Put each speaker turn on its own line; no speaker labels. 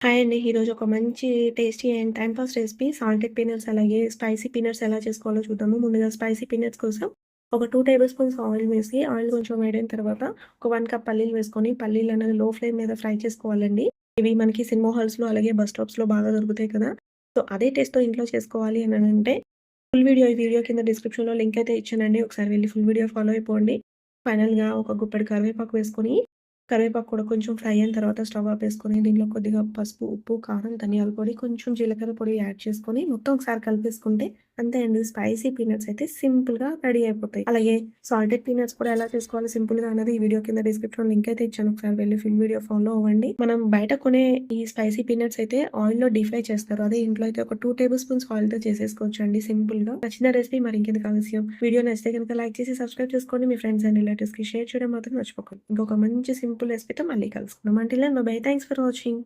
Hi అండి. ఈరోజు ఒక మంచి tasty and time pass recipe salted peanuts అలాగే స్పైసీ పీనట్స్ ఎలా చేసుకోవాలో చూద్దాము. ముందుగా స్పైసీ పీనట్స్ కోసం ఒక 2 టేబుల్ స్పూన్స్ ఆయిల్ వేసి, ఆయిల్ కొంచెం వేడైన తర్వాత ఒక 1 కప్ పల్లీలు వేసుకొని, పల్లీలనేది లో ఫ్లేమ్ మీద ఫ్రై చేసుకోవాలండి. ఇవి మనకి సినిమా హాల్స్‌లో అలాగే బస్ స్టాప్స్‌లో బాగా దొరుకుతాయి కదా! సో, అదే టేస్ట్‌తో ఇంట్లో చేసుకోవాలి అనంటే ఫుల్ వీడియో ఈ వీడియో కింద డిస్క్రిప్షన్‌లో లింక్ అయితే ఇచ్చానండి. ఒకసారి వెళ్లి ఫుల్ వీడియో ఫాలో అయిపోండి. ఫైనల్‌గా ఒక గుప్పెడు కరివేపాకు వేసుకొని, కరివేపాకు కూడా కొంచెం ఫ్రై అయిన తర్వాత స్టవ్ ఆపేసుకొని, దీంట్లో కొద్దిగా పసుపు, ఉప్పు, కారం, ధనియాల పొడి, కొంచెం జీలకర్ర పొడి యాడ్ చేసుకొని, మొత్తం ఒకసారి కలిపేసుకుంటే అంతే అండి. స్పైసీ పీనట్స్ అయితే సింపుల్‌గా రెడీ అయిపోతాయి. అలాగే సాల్టెడ్ పీనట్స్ కూడా ఎలా చేసుకోవాలో సింపుల్‌గా అన్నది ఈ వీడియో కింద డిస్క్రిప్షన్‌లో లింక్ అయితే ఇచ్చాను. ఒకసారి వెళ్లి ఫుల్ వీడియో ఫాలో అవ్వండి. మనం బయట కొనే ఈ స్పైసీ పీనట్స్ అయితే ఆయిల్‌లో డీప్ ఫ్రై చేస్తారు. అదే ఇంట్లో అయితే ఒక 2 టేబుల్ స్పూన్స్ ఆయిల్‌తో చేసేసుకోవచ్చండి సింపుల్‌గా. నచ్చిన రెసిపీ మరింకెందుకు ఆలస్యం. వీడియో నచ్చితే గనుక లైక్ చేసి సబ్స్క్రైబ్ చేసుకోండి. మీ ఫ్రెండ్స్ అండ్ రిలేటివ్స్‌కి షేర్ చేయడం మాత్రం మర్చిపోకండి. ఇంకొక మంచి సింపుల్ రెసిపీతో మళ్ళీ కలుసుకుందాం. Until then bye bye. Thanks for watching.